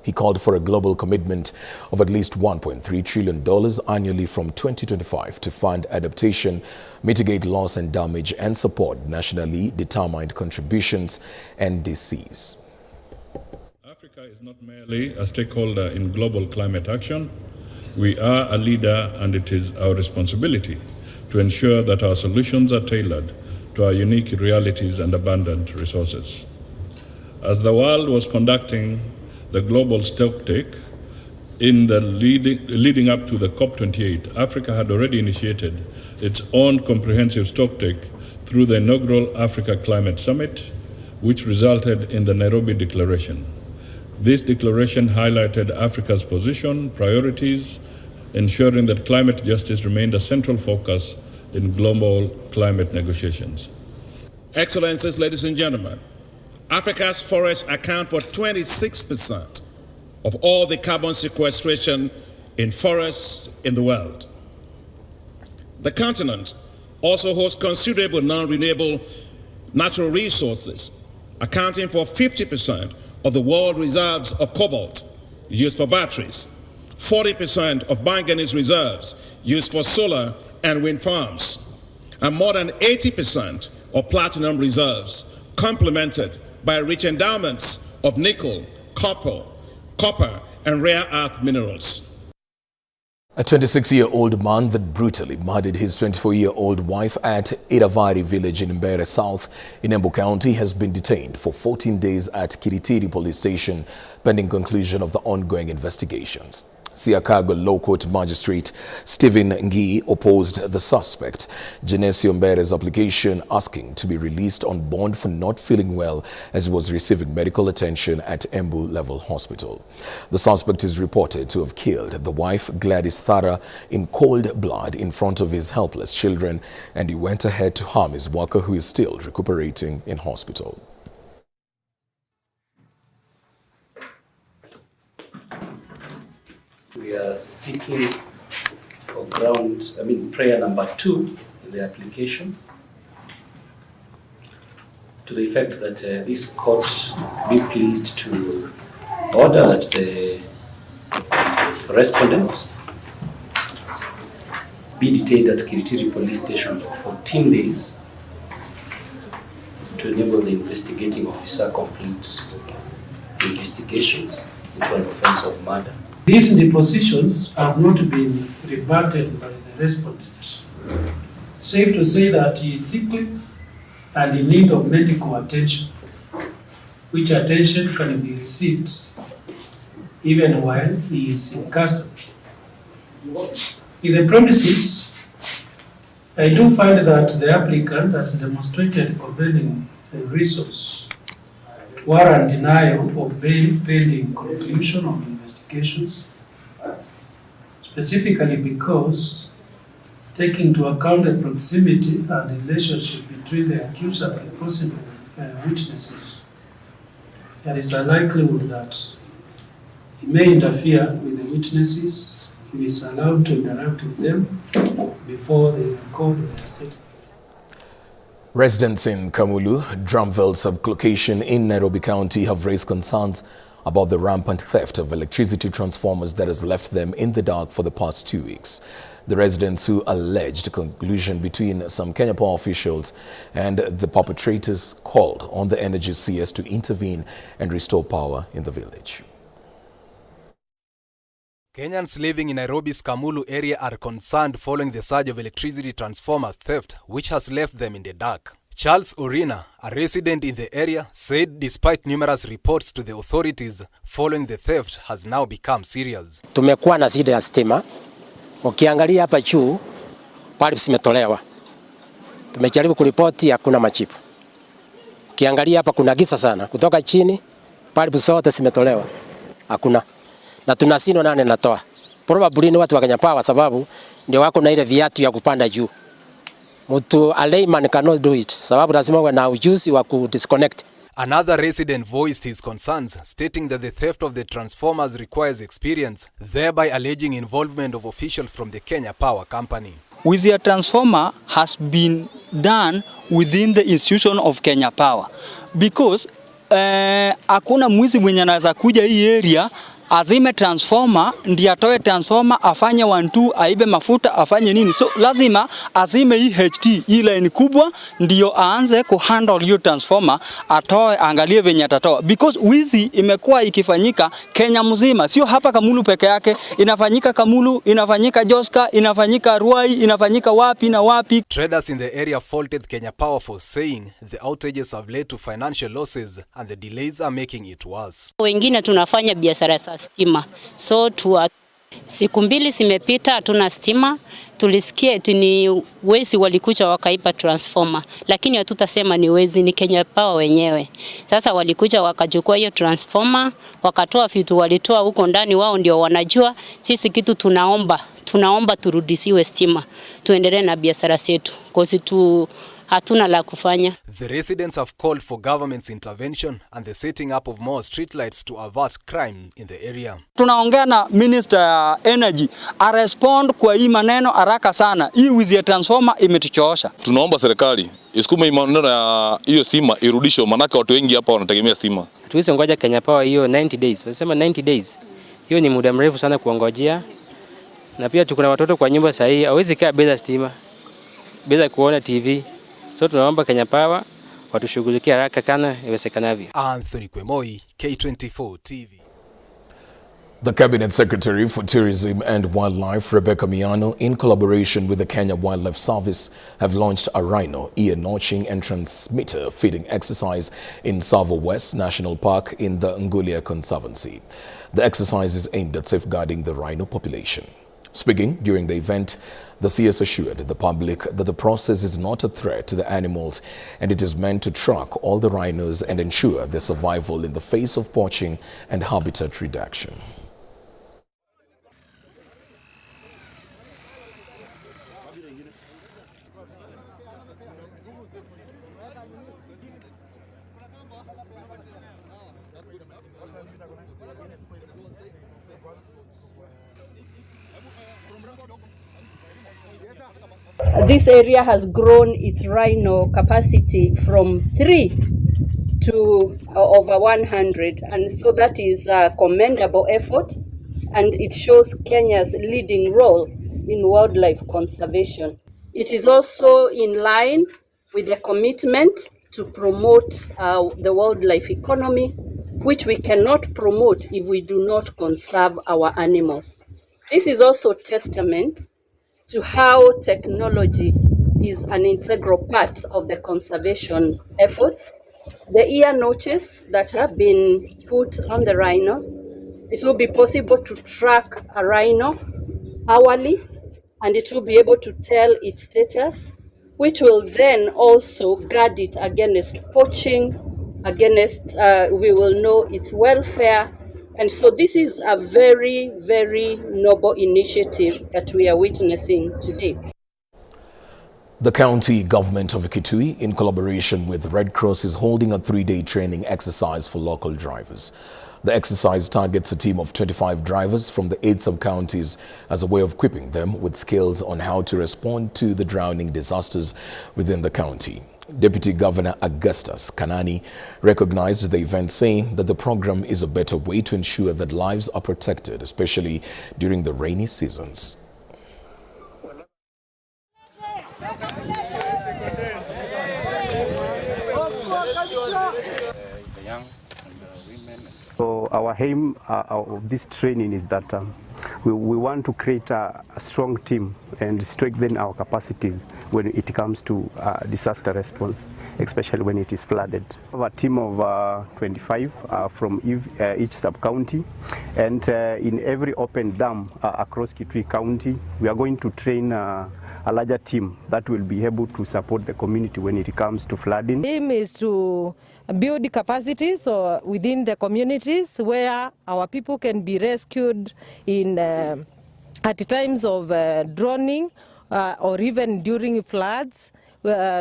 He called for a global commitment of at least $1.3 trillion annually from 2025 to fund adaptation, mitigate loss and damage, and support nationally determined contributions and NDCs. Africa is not merely a stakeholder in global climate action. We are a leader, and it is our responsibility to ensure that our solutions are tailored to our unique realities and abundant resources. As the world was conducting the global stocktake in the leading up to the COP28, Africa had already initiated its own comprehensive stocktake through the inaugural Africa Climate Summit, which resulted in the Nairobi Declaration. This declaration highlighted Africa's position, priorities, ensuring that climate justice remained a central focus in global climate negotiations. Excellencies, ladies and gentlemen, Africa's forests account for 26% of all the carbon sequestration in forests in the world. The continent also hosts considerable non-renewable natural resources, accounting for 50% of the world reserves of cobalt used for batteries, 40% of manganese reserves used for solar and wind farms, and more than 80% of platinum reserves, complemented by rich endowments of nickel, copper, and rare earth minerals. A 26-year-old man that brutally murdered his 24-year-old wife at Iravari village in Mbeere South in Embu County has been detained for 14 days at Kiritiri police station pending conclusion of the ongoing investigations. Siakago Low Court Magistrate Stephen Ngii opposed the suspect, Genesio Mbere's application asking to be released on bond for not feeling well as he was receiving medical attention at Embu Level Hospital. The suspect is reported to have killed the wife Gladys Thara in cold blood in front of his helpless children, and he went ahead to harm his worker who is still recuperating in hospital. We are seeking for prayer number 2 in the application, to the effect that this court be pleased to order that the respondent be detained at Kiritiri police station for 14 days to enable the investigating officer complete investigations into an offense of murder. These depositions have not been rebutted by the respondent. Safe to say that he is sickly and in need of medical attention, which attention can be received even while he is in custody. In the premises, I do find that the applicant has demonstrated compelling reasons warrant denial of bail pending conclusion of investigations, specifically because, taking into account the proximity and relationship between the accused and the possible witnesses, there is a likelihood that he may interfere with the witnesses if he is allowed to interact with them before they record their statement. Residents in Kamulu, Drumville sublocation in Nairobi County have raised concerns about the rampant theft of electricity transformers that has left them in the dark for the past 2 weeks. The residents who alleged collusion between some Kenya Power officials and the perpetrators called on the Energy CS to intervene and restore power in the village. Kenyans living in Nairobi's Kamulu area are concerned following the surge of electricity transformers theft, which has left them in the dark. Charles Urina, a resident in the area, said despite numerous reports to the authorities following the theft has now become serious. Tumekuwa na shida ya stima. Ukiangalia hapa juu, pipes zimetolewa. Tumejaribu kuripoti, hakuna majibu. Ukiangalia hapa kuna giza sana. Kutoka chini, pipes zote zimetolewa. Hakuna. Na tunasino nane natoa. Probably ni watu wa Kenya Power sababu ndio wako na ile viatu ya kupanda juu. Mtu a layman cannot do it. Sababu lazima uwe na ujuzi wa ku disconnect. Another resident voiced his concerns, stating that the theft of the transformers requires experience, thereby alleging involvement of officials from the Kenya Power Company. With the transformer has been done within the institution of Kenya Power, because hakuna mwizi mwenye anaweza kuja hii area azime transformer, ndiye atoe transformer afanye 1-2 aibe mafuta afanye nini. So lazima azime hii HT hii line kubwa ndio aanze kuhandle hiyo transformer, atoe angalie venye atatoa, because wizi imekuwa ikifanyika Kenya mzima, sio hapa Kamulu peke yake, inafanyika Kamulu, inafanyika Joska, inafanyika Ruai, inafanyika wapi na wapi. Traders in the area faulted Kenya Power for saying the outages have led to financial losses and the delays are making it worse. Wengine tunafanya biashara za stima, so siku 2 zimepita hatuna stima. Tulisikia eti ni wezi walikuja wakaipa transformer, lakini hatutasema ni wezi, ni Kenya Power wenyewe. Sasa walikuja wakachukua hiyo transformer, wakatoa vitu walitoa huko ndani, wao ndio wanajua. Sisi kitu tunaomba turudisiwe stima, tuendelee na biashara zetu, kwa hatuna la kufanya. The residents have called for government's intervention and the setting up of more streetlights to avert crime in the area. Tunaongea na Minister ya Energy a respond kwa hii maneno haraka sana. Hii wizi ya transformer imetuchoosha. Tunaomba serikali isukume maneno ya hiyo stima irudishwe, manaka watu wengi hapa wanategemea stima. Tuweze ngoja Kenya Power hiyo 90 days. Wanasema 90 days. Hiyo ni muda mrefu sana kuongojea. Na pia tuko na watoto kwa nyumba sasa hii, hawezi kaa bila stima, bila kuona TV. So tunaomba Kenya Power watushughulikie haraka kana iwezekanavyo. Anthony Kwemoi, K24 TV. The Cabinet Secretary for Tourism and Wildlife, Rebecca Miano, in collaboration with the Kenya Wildlife Service, have launched a Rhino ear notching and transmitter feeding exercise in Tsavo West National Park in the Ngulia Conservancy. The exercise is aimed at safeguarding the rhino population. Speaking during the event, the CS assured the public that the process is not a threat to the animals and it is meant to track all the rhinos and ensure their survival in the face of poaching and habitat reduction. This area has grown its rhino capacity from 3 to over 100, and so that is a commendable effort, and it shows Kenya's leading role in wildlife conservation. It is also in line with the commitment to promote the wildlife economy, which we cannot promote if we do not conserve our animals. This is also testament to how technology is an integral part of the conservation efforts. The ear notches that have been put on the rhinos, it will be possible to track a rhino hourly, and it will be able to tell its status, which will then also guard it against poaching, we will know its welfare. And so this is a very, very noble initiative that we are witnessing today. The county government of Kitui, in collaboration with Red Cross, is holding a 3-day training exercise for local drivers. The exercise targets a team of 25 drivers from the 8 sub-counties as a way of equipping them with skills on how to respond to the drowning disasters within the county. Deputy Governor Augustus Kanani recognized the event, saying that the program is a better way to ensure that lives are protected, especially during the rainy seasons. So our aim of this training is that we want to create a strong team and strengthen our capacities when it comes to disaster response, especially when it is flooded. We have a team of 25 from each sub-county, and in every open dam across Kitui County, we are going to train a larger team that will be able to support the community when it comes to flooding. The aim is to build capacities within the communities where our people can be rescued in at times of drowning or even during floods,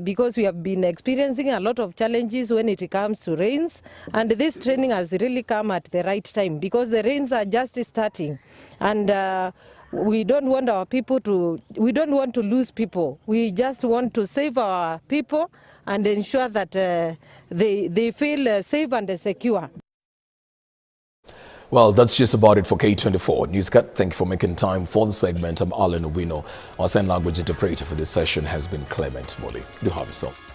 because we have been experiencing a lot of challenges when it comes to rains, and this training has really come at the right time because the rains are just starting, and We don't want our people to, we don't want to lose people. We just want to save our people and ensure that they feel safe and secure. Well, that's just about it for K24 Newscut. Thank you for making time for the segment. I'm Alan Owino. Our sign language interpreter for this session has been Clement Moli. Do have yourself.